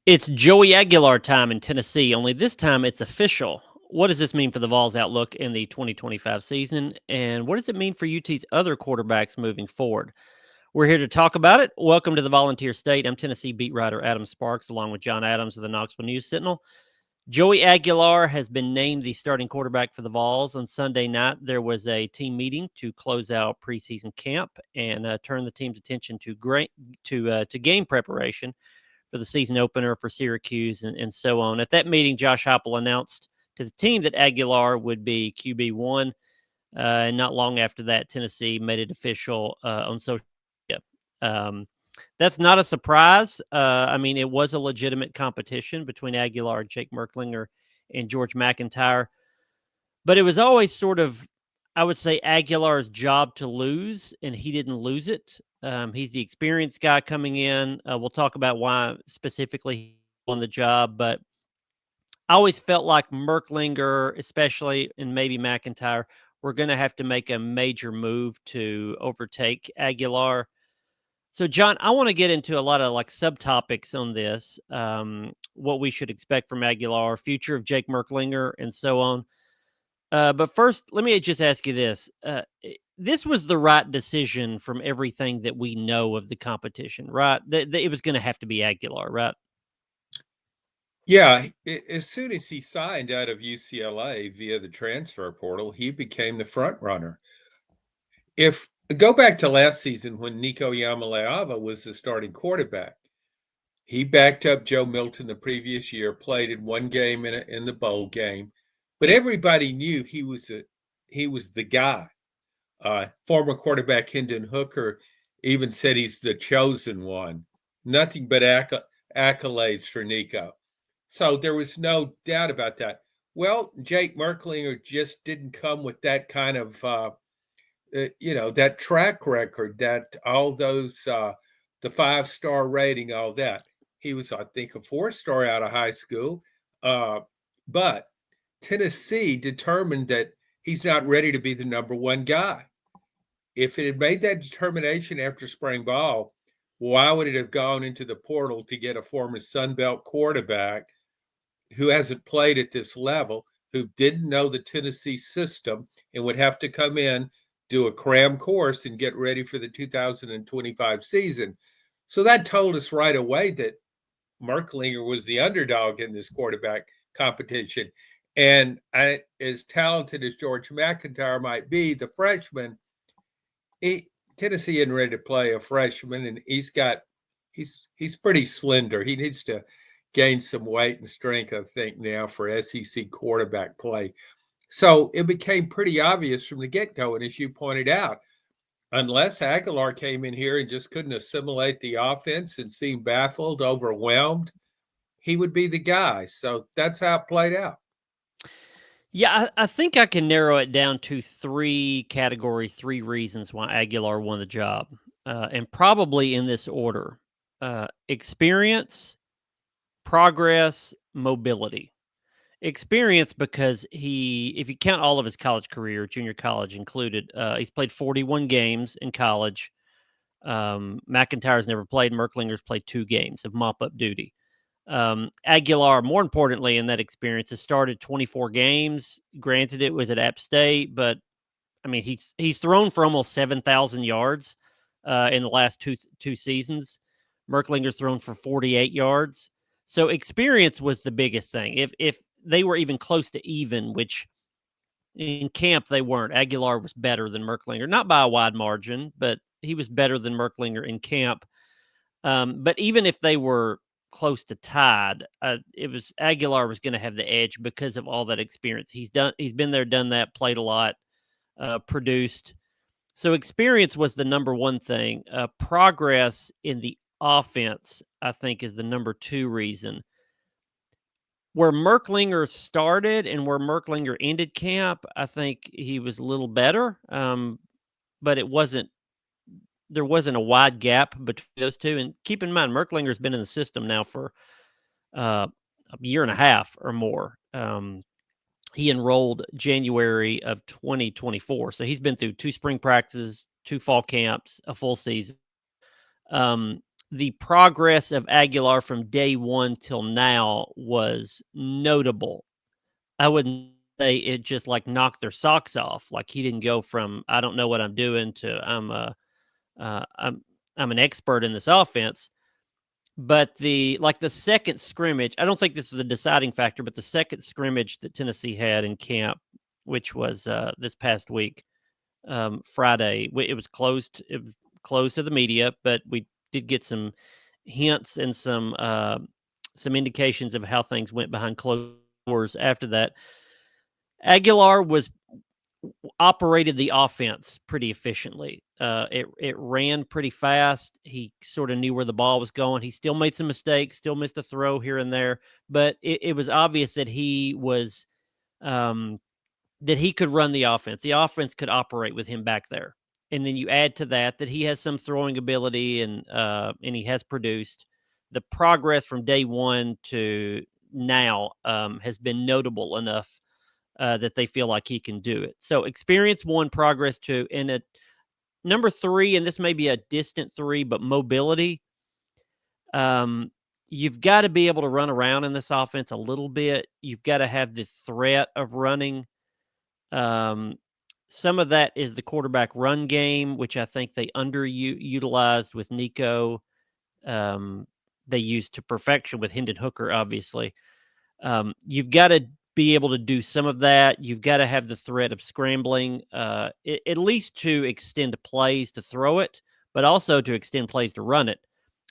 It's Joey Aguilar time in Tennessee, only this time it's official. What does this mean for the Vols' outlook in the 2025 season? And what does it mean for UT's other quarterbacks moving forward? We're here to talk about it. Welcome to the Volunteer State. I'm Tennessee beat writer Adam Sparks, along with John Adams of the Knoxville News Sentinel. Joey Aguilar has been named the starting quarterback for the Vols. On Sunday night, there was a team meeting to close out preseason camp and turn the team's attention to game preparation for the season opener for Syracuse and so on. At that meeting, Josh Heupel announced to the team that Aguilar would be QB1. And not long after that, Tennessee made it official on social media. That's not a surprise. I mean, it was a legitimate competition between Aguilar and Jake Merklinger and George MacIntyre. But it was always sort of, I would say, Aguilar's job to lose, and he didn't lose it. He's the experienced guy coming in. We'll talk about why specifically he won the job, but I always felt like Merklinger, especially, and maybe MacIntyre, were going to have to make a major move to overtake Aguilar. So, John, I want to get into a lot of like subtopics on this, what we should expect from Aguilar, future of Jake Merklinger, and so on. But first, let me just ask you this. This was the right decision from everything that we know of the competition, right? It was going to have to be Aguilar, right? Yeah, as soon as he signed out of UCLA via the transfer portal, he became the front runner. If go back to last season when Nico Yamaleava was the starting quarterback, he backed up Joe Milton the previous year, played in one game in the bowl game, but everybody knew he was the guy. Former quarterback Hendon Hooker even said he's the chosen one. Nothing but accolades for Nico. So there was no doubt about that. Well, Jake Merklinger just didn't come with that kind of, that track record, that all those, the 5-star rating, all that. He was, I think, a 4-star out of high school. But Tennessee determined that he's not ready to be the number one guy. If it had made that determination after spring ball, why would it have gone into the portal to get a former Sun Belt quarterback who hasn't played at this level, who didn't know the Tennessee system and would have to come in, do a cram course, and get ready for the 2025 season? So that told us right away that Merkelinger was the underdog in this quarterback competition. And as talented as George MacIntyre might be, the freshman, Tennessee isn't ready to play a freshman, and he's pretty slender. He needs to gain some weight and strength, I think, now for SEC quarterback play. So it became pretty obvious from the get-go. And as you pointed out, unless Aguilar came in here and just couldn't assimilate the offense and seemed baffled, overwhelmed, he would be the guy. So that's how it played out. Yeah, I think I can narrow it down to three categories, three reasons why Aguilar won the job, and probably in this order: experience, progress, mobility. Experience because if you count all of his college career, junior college included, he's played 41 games in college. MacIntyre's never played. Merklinger's played 2 games of mop-up duty. Aguilar, more importantly, in that experience, has started 24 games. Granted, it was at App State, but I mean, he's thrown for almost 7,000 yards in the last two seasons. Merklinger's thrown for 48 yards. So experience was the biggest thing. If they were even close to even, which in camp they weren't, Aguilar was better than Merklinger, not by a wide margin, but he was better than Merklinger in camp. But even if they were close to tied, it was Aguilar was going to have the edge because of all that experience. He's been there, done that, played a lot, produced. So experience was the number one thing. Progress in the offense, I think, is the number 2 reason. Where Merklinger started and where Merklinger ended camp, I think he was a little better, but there wasn't a wide gap between those two. And keep in mind, Merklinger's been in the system now for a year and a half or more. He enrolled January of 2024, so he's been through 2 spring practices, 2 fall camps, a full season. the progress of Aguilar from day one till now was notable. I wouldn't say it just like knocked their socks off. Like he didn't go from I don't know what I'm doing to uh, I'm I'm an expert in this offense. But the second scrimmage, I don't think this is a deciding factor, but the second scrimmage that Tennessee had in camp, which was this past week, Friday, it was closed. It was closed to the media, but we did get some hints and some indications of how things went behind closed doors after that. Aguilar was operated the offense pretty efficiently. It ran pretty fast. He sort of knew where the ball was going. He still made some mistakes, still missed a throw here and there, but it was obvious that he was that he could run the offense. The offense could operate with him back there. And then you add to that he has some throwing ability and he has produced. The progress from day one to now has been notable enough that they feel like he can do it. So experience one, progress two, and a number three, and this may be a distant three, but mobility. Um, you've got to be able to run around in this offense a little bit. You've got to have the threat of running. Um, some of that is the quarterback run game, which I think they underutilized with Nico. They used to perfection with Hendon Hooker, obviously. You've got to be able to do some of that. You've got to have the threat of scrambling, at least to extend plays to throw it, but also to extend plays to run it.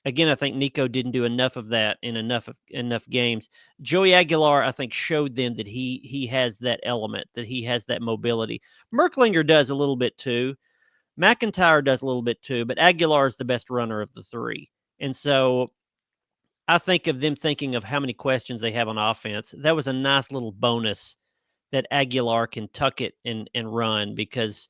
Again, I think Nico didn't do enough of that in enough games. Joey Aguilar, I think, showed them that he has that element, that he has that mobility. Merklinger does a little bit too. MacIntyre does a little bit too, but Aguilar is the best runner of the three. And so I think of them thinking of how many questions they have on offense. That was a nice little bonus that Aguilar can tuck it and run because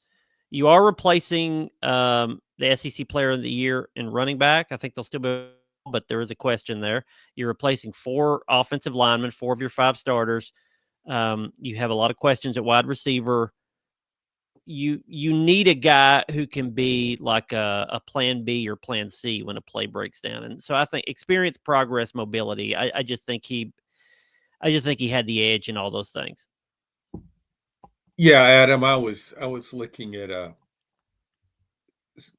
you are replacing the SEC Player of the Year in running back. I think they'll still be, but there is a question there. You're replacing 4 offensive linemen, 4 of your 5 starters. You have a lot of questions at wide receiver. You need a guy who can be like a plan B or plan C when a play breaks down. And so I think experience, progress, mobility. I just think he had the edge in all those things. Yeah, Adam, I was looking at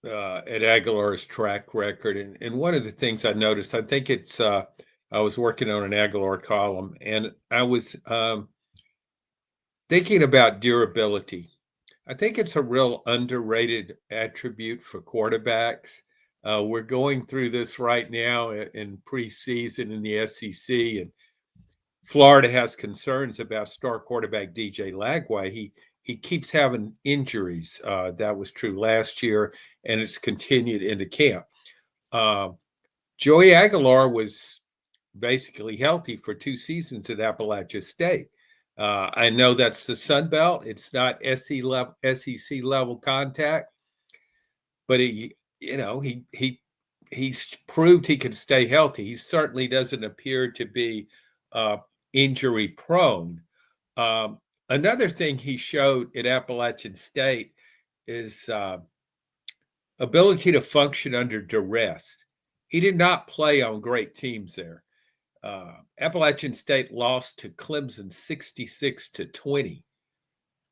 Aguilar's track record, and one of the things I noticed, I think it's I was working on an Aguilar column, and I was thinking about durability. I think it's a real underrated attribute for quarterbacks. We're going through this right now in preseason in the SEC, and Florida has concerns about star quarterback DJ Lagway. He keeps having injuries. That was true last year, and it's continued into camp. Uh, Joey Aguilar was basically healthy for 2 seasons at Appalachia State. I know that's the Sun Belt. It's not SEC level contact, but he's proved he can stay healthy. He certainly doesn't appear to be injury prone. Um, Another thing he showed at Appalachian State is ability to function under duress. He did not play on great teams there. Appalachian State lost to Clemson 66-20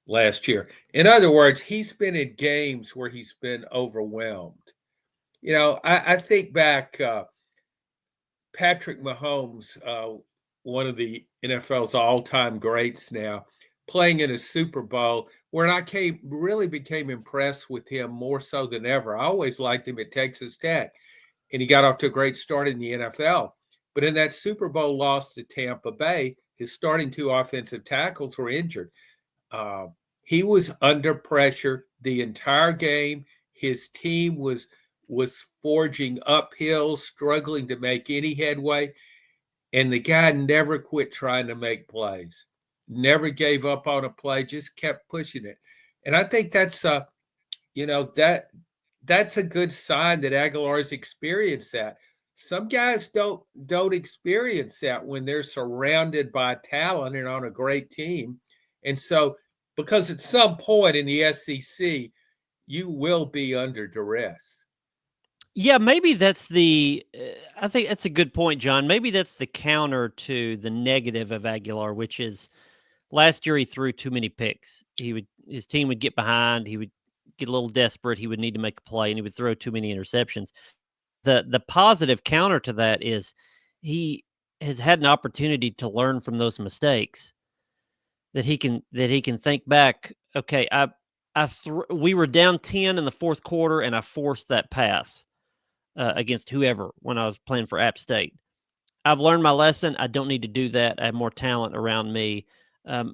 last year. In other words, he's been in games where he's been overwhelmed. I think back Patrick Mahomes, one of the NFL's all-time greats now, playing in a Super Bowl, where really became impressed with him more so than ever. I always liked him at Texas Tech, and he got off to a great start in the NFL. But in that Super Bowl loss to Tampa Bay, his starting 2 offensive tackles were injured. Uh, he was under pressure the entire game. His team was forging uphill, struggling to make any headway, and the guy never quit trying to make plays. Never gave up on a play, just kept pushing it. And I think you know that that's a good sign that Aguilar's experienced that. Some guys don't experience that when they're surrounded by talent and on a great team. And so because at some point in the SEC, you will be under duress. Yeah, maybe that's I think that's a good point, John. Maybe that's the counter to the negative of Aguilar, which is last year he threw too many picks. His team would get behind, he would get a little desperate, he would need to make a play, and he would throw too many interceptions. The positive counter to that is he has had an opportunity to learn from those mistakes, that he can think back. Okay, we were down 10 in the fourth quarter, and I forced that pass against whoever when I was playing for App State. I've learned my lesson. I don't need to do that. I have more talent around me.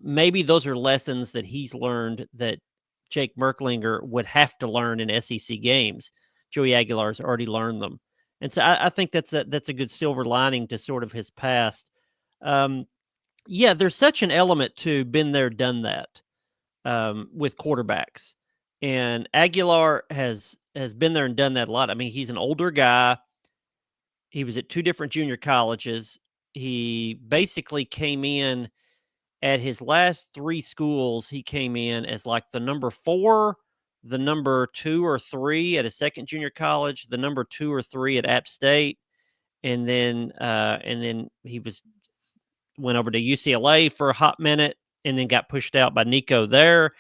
Maybe those are lessons that he's learned that Jake Merklinger would have to learn in SEC games. Joey Aguilar's already learned them, and so I think that's a good silver lining to sort of his past. Um, yeah, there's such an element to been there, done that with quarterbacks, and Aguilar has been there and done that a lot. I mean, he's an older guy. He was at two different junior colleges. He basically came in at his last three schools. He came in as like the number 4, the number 2 or 3 at a second junior college, the number 2 or 3 at App State, and then he went over to UCLA for a hot minute, and then got pushed out by Nico there.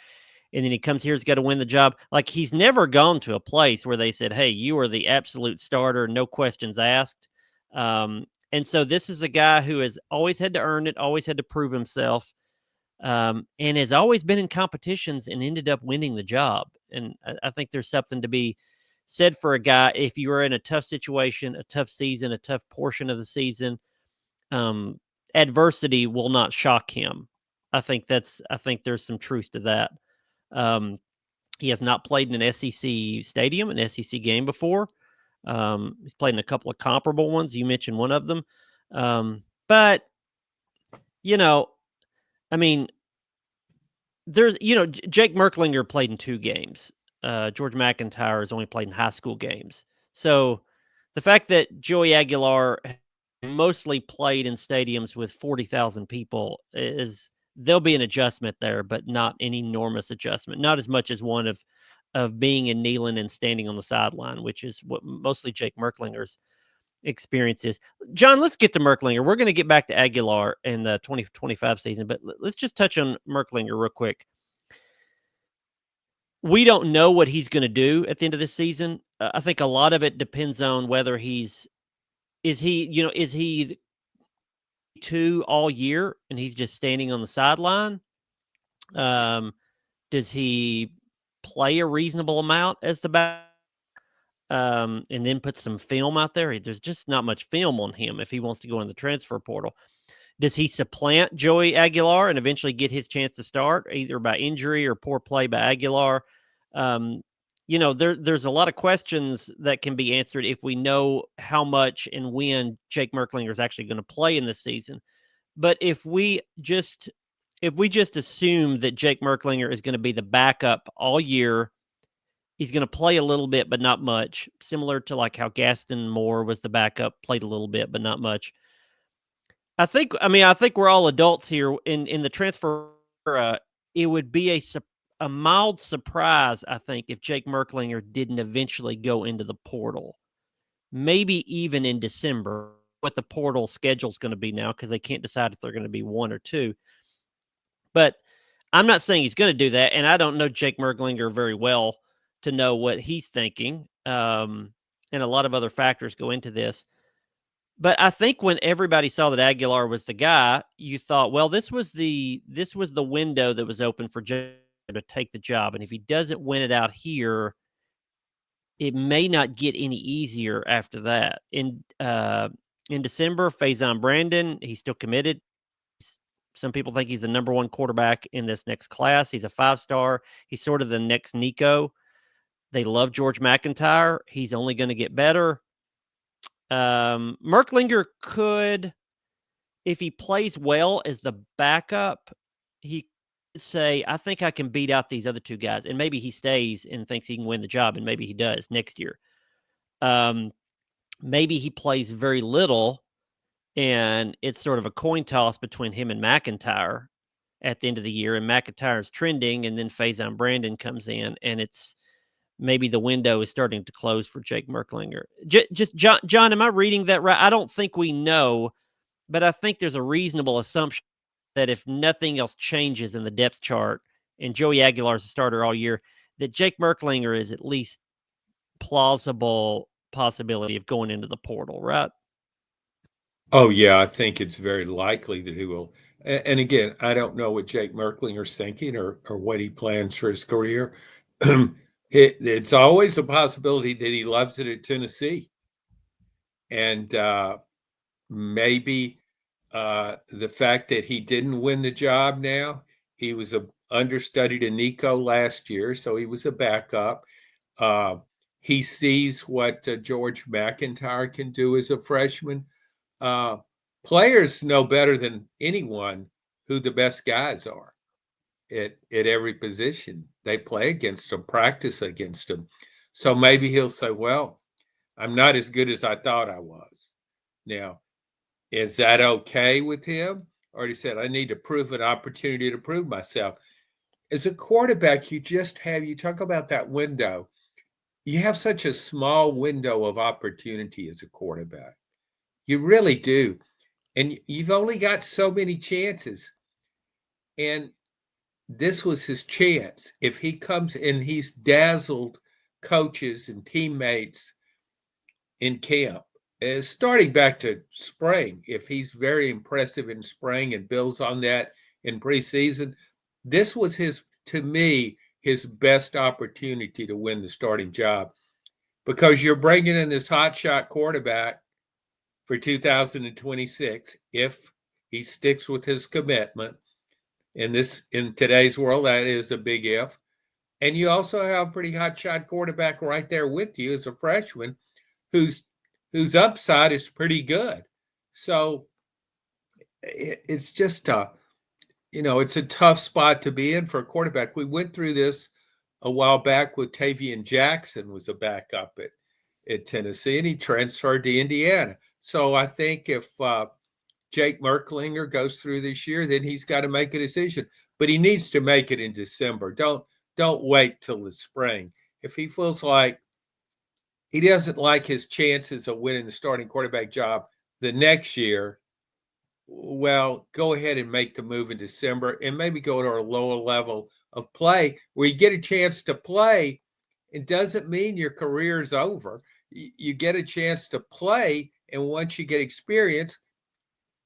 And then he comes here, he's got to win the job. Like, he's never gone to a place where they said, "Hey, you are the absolute starter, no questions asked." And so this is a guy who has always had to earn it, always had to prove himself, and has always been in competitions and ended up winning the job. And I think there's something to be said for a guy, if you are in a tough situation, a tough season, a tough portion of the season, um, adversity will not shock him. I think there's some truth to that. Um, he has not played in an SEC stadium, an SEC game before. He's played in a couple of comparable ones. You mentioned one of them. But, you know, I mean, Jake Merklinger played in 2 games. George MacIntyre has only played in high school games. So the fact that Joey Aguilar mostly played in stadiums with 40,000 people there'll be an adjustment there, but not an enormous adjustment. Not as much as one of being in kneeling and standing on the sideline, which is what mostly Jake Merklinger's experience is. John, let's get to Merklinger. We're going to get back to Aguilar in the 2025 season, but let's just touch on Merklinger real quick. We don't know what he's going to do at the end of this season. I think a lot of it depends on whether is he 2 all year and he's just standing on the sideline? Um, does he play a reasonable amount as the back? And then put some film out there? There's just not much film on him if he wants to go in the transfer portal. Does he supplant Joey Aguilar and eventually get his chance to start, either by injury or poor play by Aguilar? There's a lot of questions that can be answered if we know how much and when Jake Merklinger is actually going to play in this season. But if we just assume that Jake Merklinger is going to be the backup all year, he's going to play a little bit, but not much, similar to like how Gaston Moore was the backup, played a little bit, but not much. I think we're all adults here in the transfer era. It would be a mild surprise, I think, if Jake Merklinger didn't eventually go into the portal. Maybe even in December, what the portal schedule is going to be now, because they can't decide if they're going to be 1 or 2. But I'm not saying he's going to do that, and I don't know Jake Merklinger very well to know what he's thinking. And a lot of other factors go into this. But I think when everybody saw that Aguilar was the guy, you thought, well, this was the window that was open for Jake to take the job, and if he doesn't win it out here, it may not get any easier after that. In December, Faison Brandon, he's still committed. Some people think he's the number 1 quarterback in this next class. He's a 5-star. He's sort of the next Nico. They love George MacIntyre. He's only going to get better. Merklinger could, if he plays well as the backup, he could say, I think I can beat out these other 2 guys. And maybe he stays and thinks he can win the job, and maybe he does next year. Maybe he plays very little, and it's sort of a coin toss between him and MacIntyre at the end of the year, and MacIntyre is trending, and then Faison Brandon comes in, and it's maybe the window is starting to close for Jake Merklinger. Just John, am I reading that right? I don't think we know, but I think there's a reasonable assumption that if nothing else changes in the depth chart and Joey Aguilar is a starter all year, that Jake Merklinger is at least plausible possibility of going into the portal, right? Oh yeah, I think it's very likely that he will. And again, I don't know what Jake Merklinger's thinking or what he plans for his career. It's always a possibility that he loves it at Tennessee, and maybe the fact that he didn't win the job now, he was a understudy to Nico last year, so he was a backup. Uh, he sees what George MacIntyre can do as a freshman. Uh, Players know better than anyone who the best guys are at every position. They play against them, practice against them. So maybe he'll say, well, I'm not as good as I thought I was. Now, is that okay with him? Or he said, I need to prove an opportunity to prove myself. As a quarterback, you talk about that window. You have such a small window of opportunity as a quarterback. You really do. And you've only got so many chances. And this was his chance. If he comes and he's dazzled coaches and teammates in camp, starting back to spring, if he's very impressive in spring and builds on that in preseason, this was to me, his best opportunity to win the starting job because you're bringing in this hotshot quarterback for 2026 if he sticks with his commitment. In today's world, that is a big if. And you also have a pretty hotshot quarterback right there with you as a freshman whose upside is pretty good. So it's just it's a tough spot to be in for a quarterback. We went through this a while back with Tavian Jackson was a backup at Tennessee, and he transferred to Indiana. So I think if Jake Merklinger goes through this year, then he's got to make a decision. But he needs to make it in December. Don't wait till the spring. If he feels like he doesn't like his chances of winning the starting quarterback job the next year, well, go ahead and make the move in December and maybe go to a lower level of play where you get a chance to play. It doesn't mean your career is over. You get a chance to play, and once you get experience,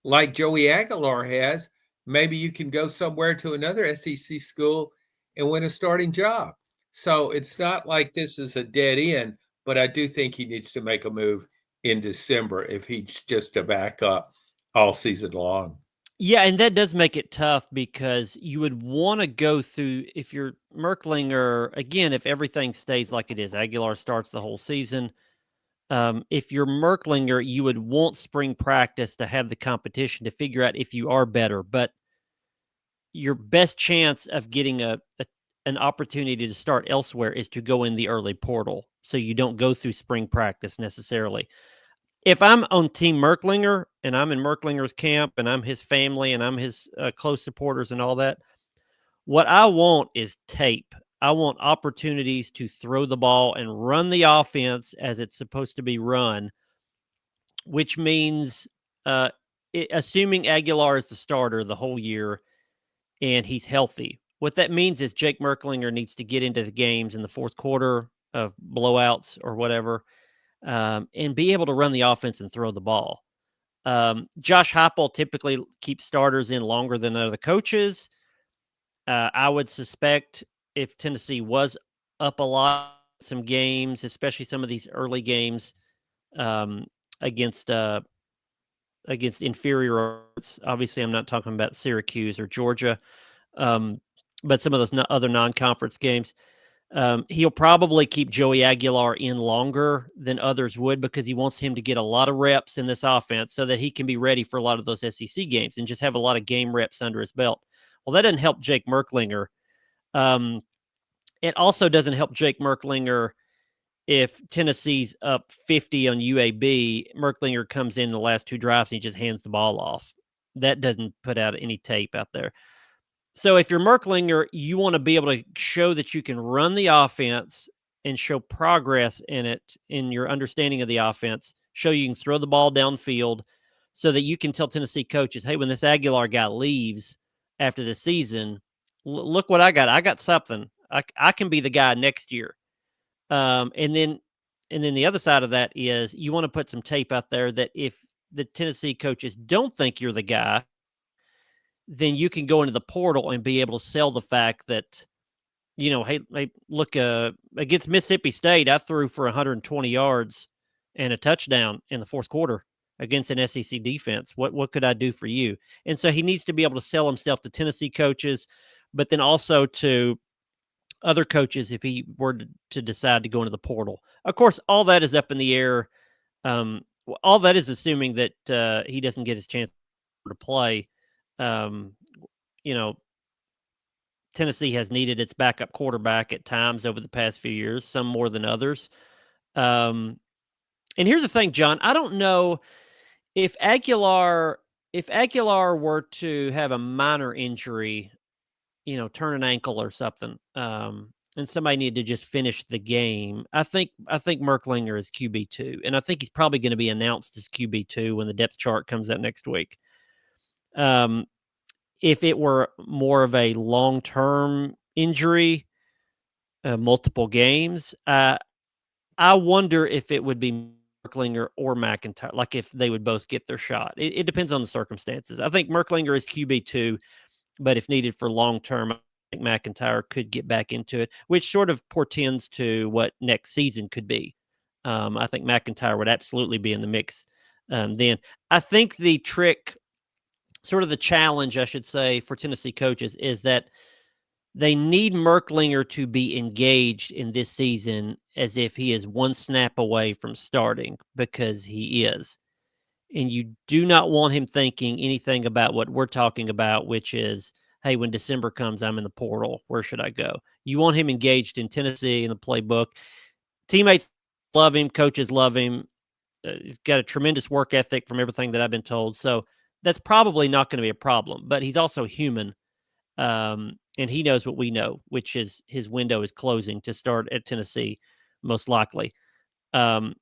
like Joey Aguilar has, maybe you can go somewhere to another SEC school and win a starting job. So it's not like this is a dead end, but I do think he needs to make a move in December if he's just to back up all season long. Yeah, and that does make it tough because you would want to go through if you're Merklinger again. If everything stays like it is, Aguilar starts the whole season. If you're Merklinger, you would want spring practice to have the competition to figure out if you are better. But your best chance of getting an opportunity to start elsewhere is to go in the early portal, so you don't go through spring practice necessarily. If I'm on Team Merklinger and I'm in Merklinger's camp and I'm his family and I'm his close supporters and all that, what I want is tape. I want opportunities to throw the ball and run the offense as it's supposed to be run, which means assuming Aguilar is the starter the whole year and he's healthy. What that means is Jake Merklinger needs to get into the games in the fourth quarter of blowouts or whatever, and be able to run the offense and throw the ball. Josh Heupel typically keeps starters in longer than other coaches. I would suspect if Tennessee was up a lot, some games, especially some of these early games um, against inferior opponents. Obviously, I'm not talking about Syracuse or Georgia, but some of those other non-conference games. He'll probably keep Joey Aguilar in longer than others would because he wants him to get a lot of reps in this offense so that he can be ready for a lot of those SEC games and just have a lot of game reps under his belt. Well, that doesn't help Jake Merklinger. It also doesn't help Jake Merklinger if Tennessee's up 50 on UAB. Merklinger comes in the last two drives and he just hands the ball off. That doesn't put out any tape out there. So if you're Merklinger, you want to be able to show that you can run the offense and show progress in it, in your understanding of the offense, show you can throw the ball downfield so that you can tell Tennessee coaches, hey, when this Aguilar guy leaves after the season, look what I got. I got something. I can be the guy next year. And then the other side of that is you want to put some tape out there that if the Tennessee coaches don't think you're the guy, then you can go into the portal and be able to sell the fact that, hey, look, against Mississippi State, I threw for 120 yards and a touchdown in the fourth quarter against an SEC defense. What could I do for you? And so he needs to be able to sell himself to Tennessee coaches, but then also to other coaches if he were to decide to go into the portal. Of course, all that is up in the air. All that is assuming that he doesn't get his chance to play. Um, you know, Tennessee has needed its backup quarterback at times over the past few years, some more than others. And here's the thing, John. I don't know if Aguilar were to have a minor injury, turn an ankle or something, and somebody needed to just finish the game. I think Merkelinger is QB2, and I think he's probably going to be announced as QB2 when the depth chart comes out next week. If it were more of a long-term injury, multiple games, I wonder if it would be Merkelinger or MacIntyre, like if they would both get their shot. It depends on the circumstances. I think Merkelinger is QB2, but if needed for long-term, I think MacIntyre could get back into it, which sort of portends to what next season could be. I think MacIntyre would absolutely be in the mix then. I think the trick, sort of the challenge, I should say, for Tennessee coaches is that they need Merkelinger to be engaged in this season as if he is one snap away from starting, because he is. And you do not want him thinking anything about what we're talking about, which is, hey, when December comes, I'm in the portal. Where should I go? You want him engaged in Tennessee, in the playbook. Teammates love him. Coaches love him. He's got a tremendous work ethic from everything that I've been told. So that's probably not going to be a problem. But he's also human. And he knows what we know, which is his window is closing to start at Tennessee, most likely. And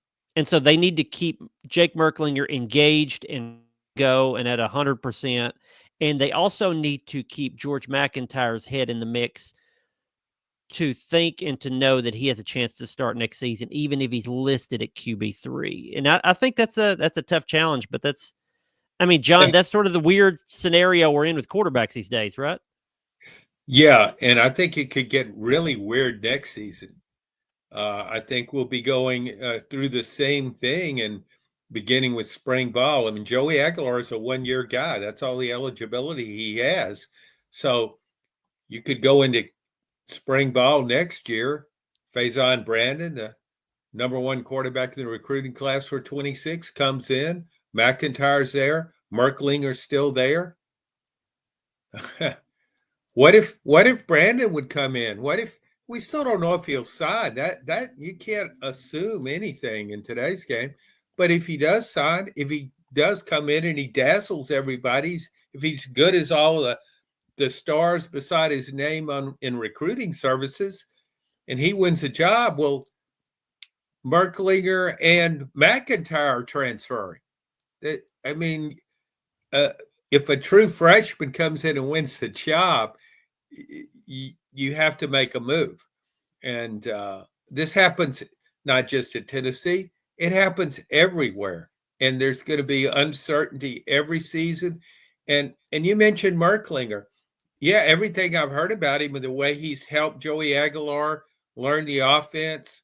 so they need to keep Jake Merklinger engaged and go and at 100%. And they also need to keep George MacIntyre's head in the mix to think and to know that he has a chance to start next season, even if he's listed at QB3. And I think that's a tough challenge, but John, that's sort of the weird scenario we're in with quarterbacks these days, right? Yeah, and I think it could get really weird next season. I think we'll be going through the same thing and beginning with spring ball. I mean, Joey Aguilar is a 1-year guy. That's all the eligibility he has. So you could go into spring ball next year. Faison Brandon, the #1 quarterback in the recruiting class for 26, comes in. MacIntyre's there. Merklinger's still there. What if Brandon would come in? What if we still don't know if he'll sign? That you can't assume anything in today's game. But if he does sign, if he does come in and he dazzles everybody, if he's good as all the stars beside his name in recruiting services, and he wins the job, well, Merklinger and MacIntyre are transferring. I mean, uh, if a true freshman comes in and wins the job, you have to make a move. And this happens not just at Tennessee, it happens everywhere. And there's going to be uncertainty every season. And you mentioned Merklinger. Yeah, everything I've heard about him and the way he's helped Joey Aguilar learn the offense,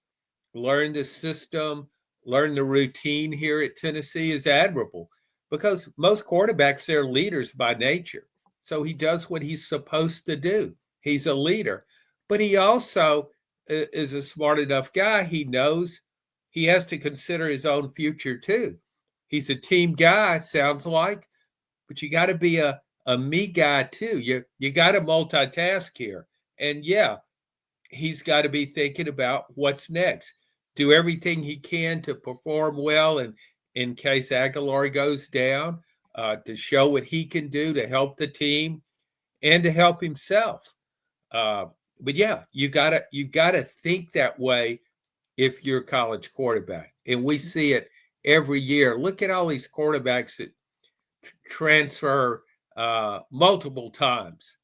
learn the system, learn the routine here at Tennessee is admirable, because most quarterbacks, they're leaders by nature. So he does what he's supposed to do. He's a leader, but he also is a smart enough guy. He knows he has to consider his own future too. He's a team guy, sounds like, but you got to be a me guy too. You got to multitask here. And yeah, he's got to be thinking about what's next. Do everything he can to perform well, and in case Aguilar goes down, to show what he can do to help the team and to help himself. But yeah, you gotta think that way if you're a college quarterback. And we see it every year. Look at all these quarterbacks that transfer multiple times.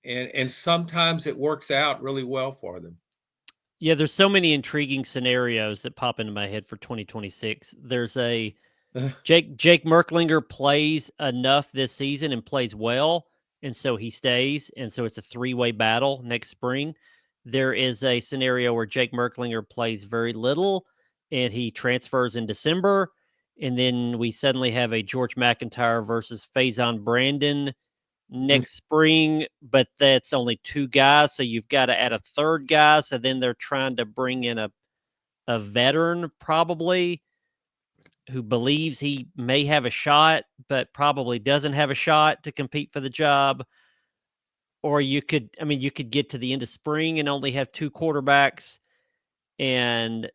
And sometimes it works out really well for them. Yeah, there's so many intriguing scenarios that pop into my head for 2026. There's a Jake Merklinger plays enough this season and plays well, and so he stays, and so it's a three-way battle next spring. There is a scenario where Jake Merklinger plays very little, and he transfers in December, and then we suddenly have a George MacIntyre versus Faison Brandon next spring, but that's only two guys, so you've got to add a third guy. So then they're trying to bring in a veteran, probably, who believes he may have a shot, but probably doesn't have a shot to compete for the job. Or you could get to the end of spring and only have two quarterbacks and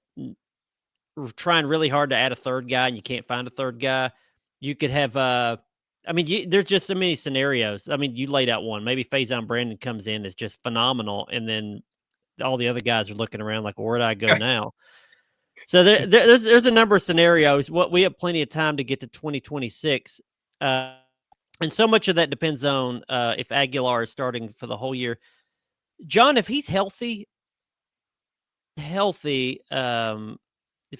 trying really hard to add a third guy and you can't find a third guy. You could have, there's just so many scenarios. I mean, you laid out one. Maybe Faison Brandon comes in is just phenomenal, and then all the other guys are looking around like, well, where do I go now? So there's a number of scenarios. What we have plenty of time to get to 2026, and so much of that depends on if Aguilar is starting for the whole year. John, if he's healthy, if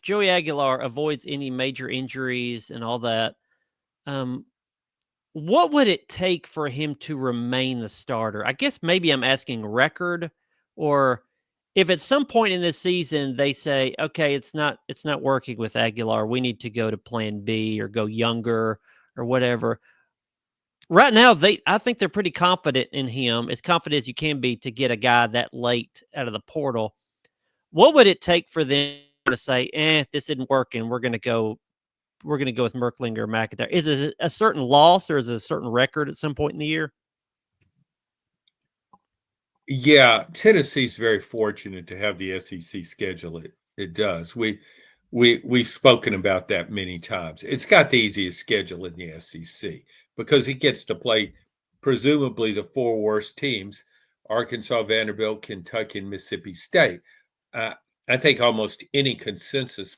Joey Aguilar avoids any major injuries and all that, what would it take for him to remain the starter? I guess maybe I'm asking record, or if at some point in this season they say, okay, it's not working with Aguilar, we need to go to plan B or go younger or whatever. Right now, I think they're pretty confident in him, as confident as you can be to get a guy that late out of the portal. What would it take for them to say, this isn't working, we're going to go with Merklinger or MacIntyre? Is it a certain loss or is it a certain record at some point in the year? Yeah, Tennessee's very fortunate to have the SEC schedule. It does. We've spoken about that many times. It's got the easiest schedule in the SEC because it gets to play presumably the four worst teams: Arkansas, Vanderbilt, Kentucky, and Mississippi State. I think almost any consensus,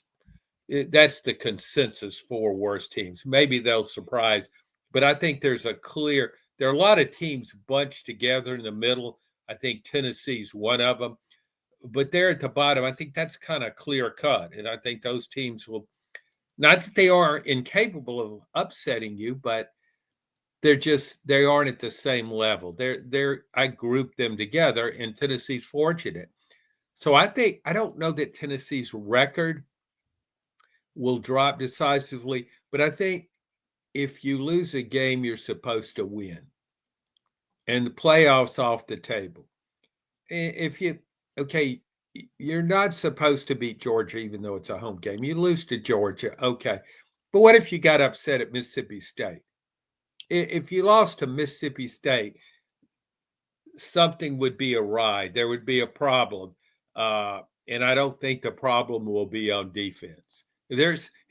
that's the consensus for worst teams. Maybe they'll surprise, but I think there are a lot of teams bunched together in the middle. I think Tennessee's one of them, but they're at the bottom. I think that's kind of clear cut, and I think those teams will. Not that they are incapable of upsetting you, but they aren't at the same level. I group them together, and Tennessee's fortunate. So I don't know that Tennessee's record will drop decisively, but I think if you lose a game you're supposed to win, and the playoffs off the table. If you okay, you're not supposed to beat Georgia, even though it's a home game. You lose to Georgia, okay. But what if you got upset at Mississippi State? If you lost to Mississippi State, something would be awry. There would be a problem. And I don't think the problem will be on defense.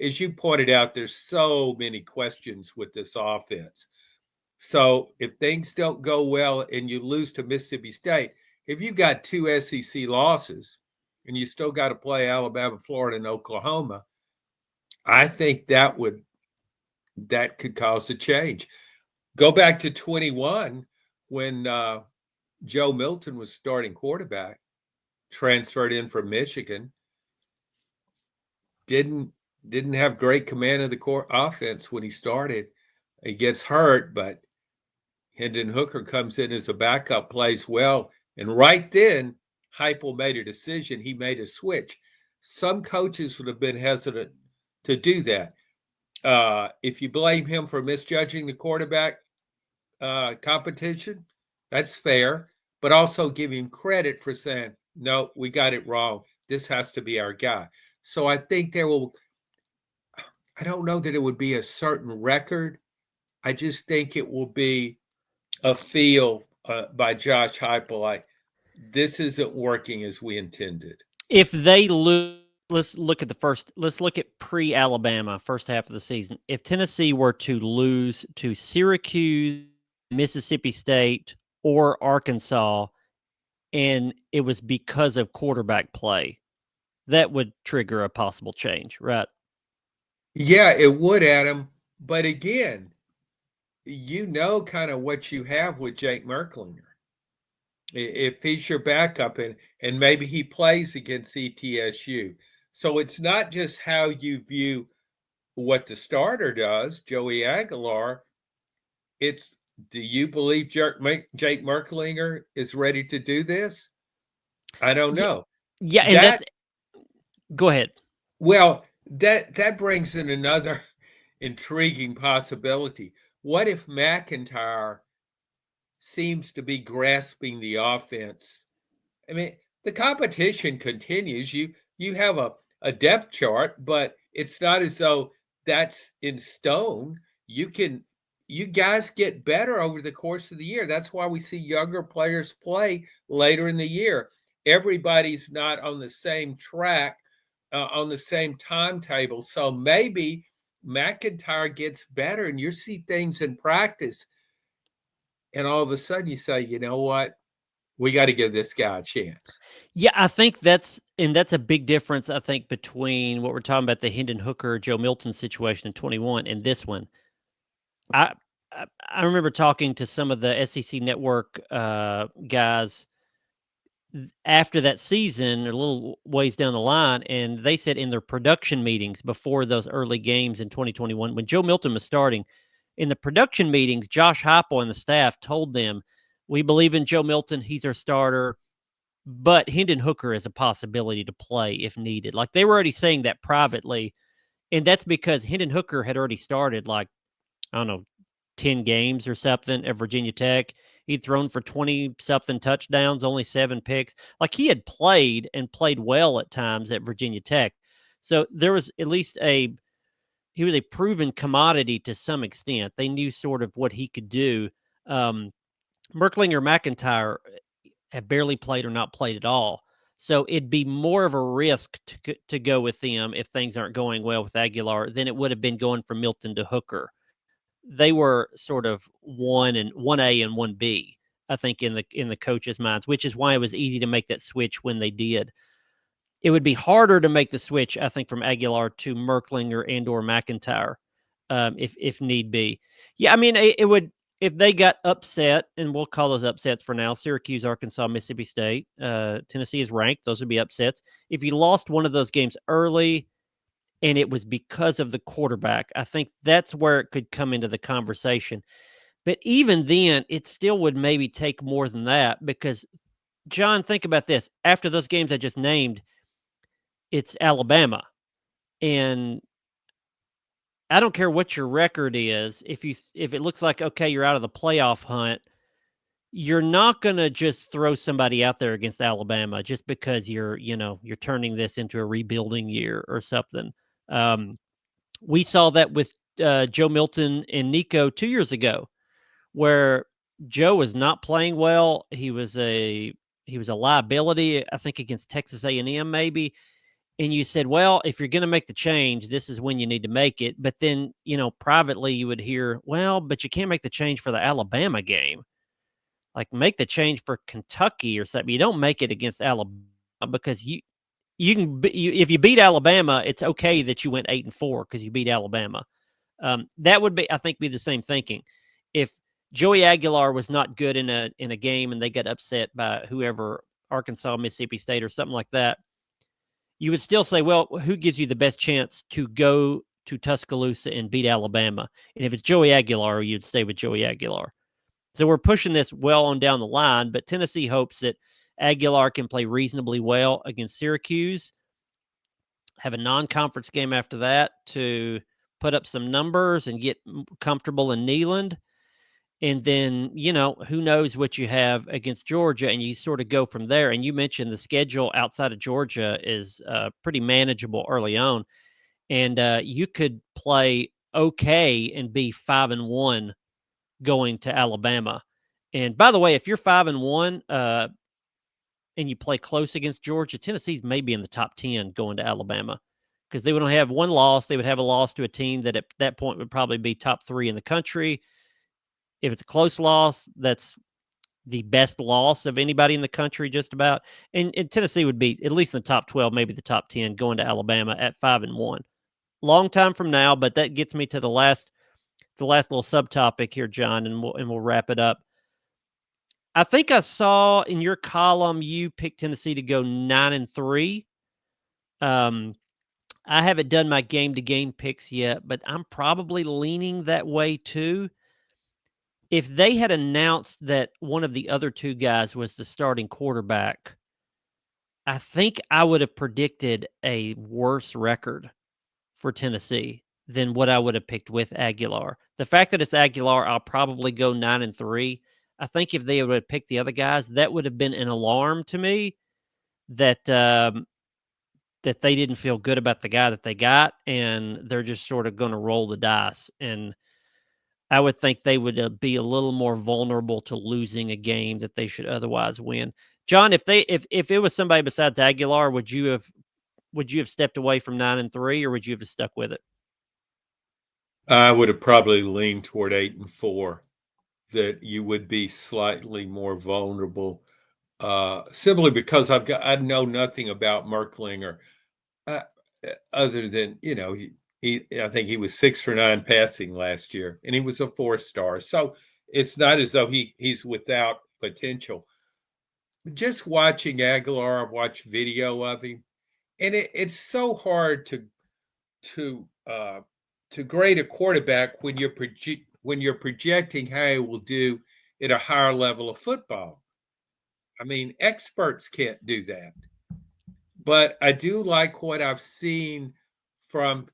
As you pointed out, there's so many questions with this offense. So if things don't go well and you lose to Mississippi State, if you've got two SEC losses and you still got to play Alabama, Florida, and Oklahoma, I think that could cause a change. Go back to 21 when Joe Milton was starting quarterback, transferred in from Michigan, didn't have great command of the core offense when he started. He gets hurt, but Hendon Hooker comes in as a backup, plays well, and right then Heupel made a decision. He made a switch. Some coaches would have been hesitant to do that. If you blame him for misjudging the quarterback competition, that's fair, but also give him credit for saying, no, we got it wrong. This has to be our guy. So I think I don't know that it would be a certain record. I just think it will be a feel by Josh Heupel like this isn't working as we intended. If they lose, let's look at pre-Alabama first half of the season. If Tennessee were to lose to Syracuse, Mississippi State, or Arkansas, and it was because of quarterback play, that would trigger a possible change, right? Yeah, it would, Adam. But again, kind of what you have with Jake Merklinger. If he's your backup and maybe he plays against ETSU. So it's not just how you view what the starter does, Joey Aguilar. It's, do you believe Jake Merklinger is ready to do this? I don't Yeah, know. yeah, and That that's go ahead. Well, that brings in another intriguing possibility. What if MacIntyre seems to be grasping the offense? I mean, the competition continues. You have a depth chart, but it's not as though that's in stone. You guys get better over the course of the year. That's why we see younger players play later in the year. Everybody's not on the same track, on the same timetable. So maybe MacIntyre gets better, and you see things in practice, and all of a sudden you say, you know what? We got to give this guy a chance. Yeah, I think that's a big difference, I think, between what we're talking about, the Hendon Hooker, Joe Milton situation in 21 and this one. I I remember talking to some of the SEC network guys after that season, a little ways down the line, and they said in their production meetings before those early games in 2021, when Joe Milton was starting, in the production meetings, Josh Heupel and the staff told them, "We believe in Joe Milton. He's our starter, but Hendon Hooker is a possibility to play if needed." Like they were already saying that privately, and that's because Hendon Hooker had already started, like, I don't know, 10 games or something at Virginia Tech. He'd thrown for 20 something touchdowns, only 7 picks. Like he had played and played well at times at Virginia Tech. So there was at least he was a proven commodity to some extent. They knew sort of what he could do. Um, Merklinger, MacIntyre have barely played or not played at all. So it'd be more of a risk to go with them if things aren't going well with Aguilar than it would have been going from Milton to Hooker. They were sort of one A and one B, I think, in the coaches' minds, which is why it was easy to make that switch when they did. It would be harder to make the switch, I think, from Aguilar to Merklinger and or MacIntyre, if need be. Yeah, I mean, it would if they got upset, and we'll call those upsets for now. Syracuse, Arkansas, Mississippi State, Tennessee is ranked; those would be upsets. If you lost one of those games early, and it was because of the quarterback, I think that's where it could come into the conversation. But even then, it still would maybe take more than that because, John, think about this. After those games I just named, it's Alabama. And I don't care what your record is. If it looks like, okay, you're out of the playoff hunt, you're not going to just throw somebody out there against Alabama just because you're turning this into a rebuilding year or something. We saw that with Joe Milton and Nico 2 years ago, where Joe was not playing well. He was a liability, I think, against Texas A&M maybe. And you said, well, if you're going to make the change, this is when you need to make it. But then, privately you would hear, well, but you can't make the change for the Alabama game. Like make the change for Kentucky or something. You don't make it against Alabama because you can if you beat Alabama, it's okay that you went 8-4 because you beat Alabama. That would be, I think, be the same thinking. If Joey Aguilar was not good in a game and they got upset by whoever, Arkansas, Mississippi State, or something like that, you would still say, well, who gives you the best chance to go to Tuscaloosa and beat Alabama? And if it's Joey Aguilar, you'd stay with Joey Aguilar. So we're pushing this well on down the line, but Tennessee hopes that Aguilar can play reasonably well against Syracuse, have a non-conference game after that to put up some numbers and get comfortable in Neyland. And then, who knows what you have against Georgia, and you sort of go from there. And you mentioned the schedule outside of Georgia is pretty manageable early on. And you could play okay and be 5-1 going to Alabama. And by the way, if you're 5-1 and you play close against Georgia, Tennessee's maybe in the top 10 going to Alabama because they would only have one loss. They would have a loss to a team that at that point would probably be top 3 in the country. If it's a close loss, that's the best loss of anybody in the country, just about. And Tennessee would be at least in the top 12, maybe the top 10, going to Alabama at 5-1. Long time from now, but that gets me to the last little subtopic here, John, and we'll wrap it up. I think I saw in your column you picked Tennessee to go 9-3. I haven't done my game-to-game picks yet, but I'm probably leaning that way too. If they had announced that one of the other two guys was the starting quarterback, I think I would have predicted a worse record for Tennessee than what I would have picked with Aguilar. The fact that it's Aguilar, I'll probably go 9-3. I think if they would have picked the other guys, that would have been an alarm to me that that they didn't feel good about the guy that they got, and they're just sort of going to roll the dice. And I would think they would be a little more vulnerable to losing a game that they should otherwise win. John, if it was somebody besides Aguilar, would you have stepped away from 9-3, or would you have stuck with it? I would have probably leaned toward 8-4, that you would be slightly more vulnerable, simply because I know nothing about Merkelinger, uh, other than I think he was 6 for 9 passing last year, and he was a 4-star. So it's not as though he's without potential. Just watching Aguilar, I've watched video of him, and it's so hard to to grade a quarterback when you're projecting how he will do at a higher level of football. I mean, experts can't do that. But I do like what I've seen from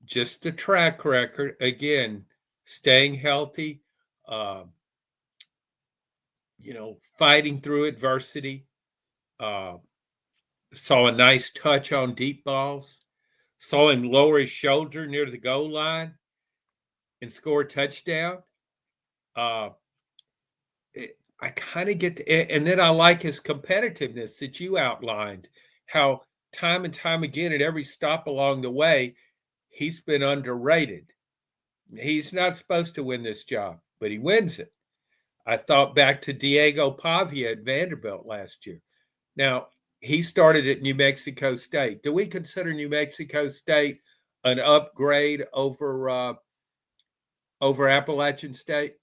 just the track record. Again, staying healthy, uh, fighting through adversity. Uh, saw a nice touch on deep balls. Saw him lower his shoulder near the goal line and score a touchdown. Uh, I kind of get and then I like his competitiveness that you outlined, how time and time again at every stop along the way, he's been underrated. He's not supposed to win this job, but he wins it. I thought back to Diego Pavia at Vanderbilt last year. Now, he started at New Mexico State. Do we consider New Mexico State an upgrade over Appalachian State?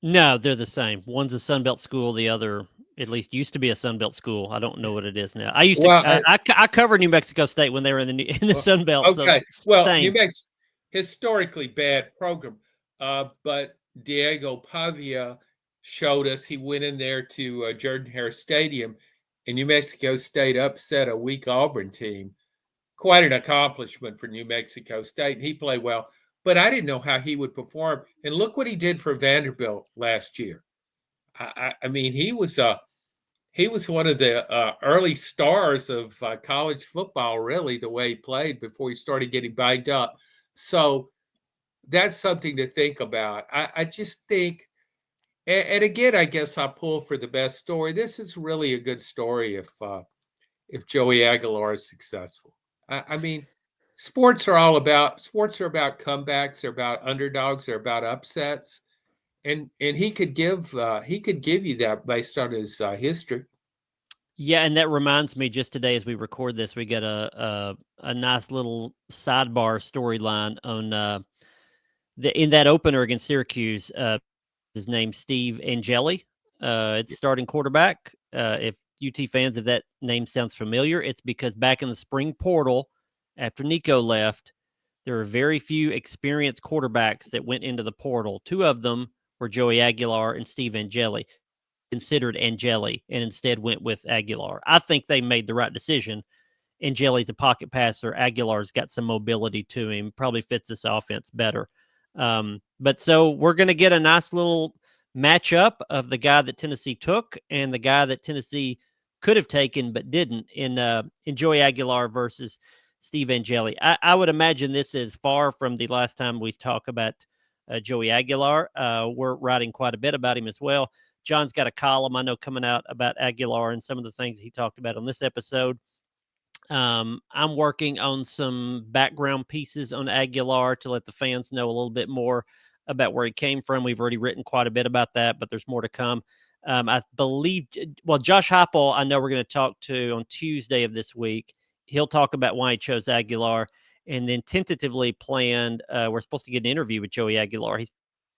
No, they're the same. One's a Sunbelt school. The other, at least, used to be a Sunbelt school. I don't know what it is now. I used to. Well, I covered New Mexico State when they were in the Sunbelt. So okay. Well, New same. Mexico historically bad program, but Diego Pavia showed us. He went in there to Jordan Hare Stadium, and New Mexico State upset a weak Auburn team. Quite an accomplishment for New Mexico State. And he played well, but I didn't know how he would perform. And look what he did for Vanderbilt last year. I mean, he was one of the early stars of college football, really, the way he played before he started getting banged up. So that's something to think about. I just think, and again, I guess I pull for the best story. This is really a good story if Joey Aguilar is successful. I mean, sports are about comebacks, they're about underdogs, they're about upsets, and he could give you that based on his history. Yeah, and that reminds me, just today as we record this, we got a nice little sidebar storyline on in that opener against Syracuse. His name's Steve Angeli. It's starting quarterback. If UT fans, if that name sounds familiar, it's because back in the spring portal, after Nico left, there were very few experienced quarterbacks that went into the portal. Two of them were Joey Aguilar and Steve Angeli. Considered Angeli and instead went with Aguilar. I think they made the right decision. Angeli's a pocket passer. Aguilar's got some mobility to him. Probably fits this offense better. But so we're going to get a nice little matchup of the guy that Tennessee took and the guy that Tennessee could have taken but didn't in Joey Aguilar versus Steve Angeli. I would imagine this is far from the last time we talk about Joey Aguilar. We're writing quite a bit about him as well. John's got a column I know coming out about Aguilar and some of the things he talked about on this episode. I'm working on some background pieces on Aguilar to let the fans know a little bit more about where he came from. We've already written quite a bit about that, but there's more to come. I believe, well, Josh Heupel, I know we're going to talk to on Tuesday of this week. He'll talk about why he chose Aguilar, and then tentatively planned, we're supposed to get an interview with Joey Aguilar. He's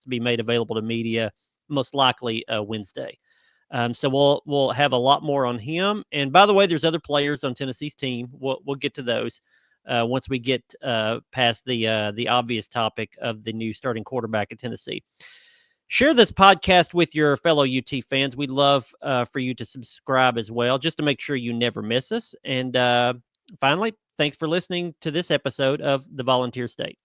to be made available to media most likely Wednesday. So we'll have a lot more on him. And by the way, there's other players on Tennessee's team. We'll get to those once we get past the obvious topic of the new starting quarterback at Tennessee. Share this podcast with your fellow UT fans. We'd love for you to subscribe as well, just to make sure you never miss us. And finally, thanks for listening to this episode of The Volunteer State.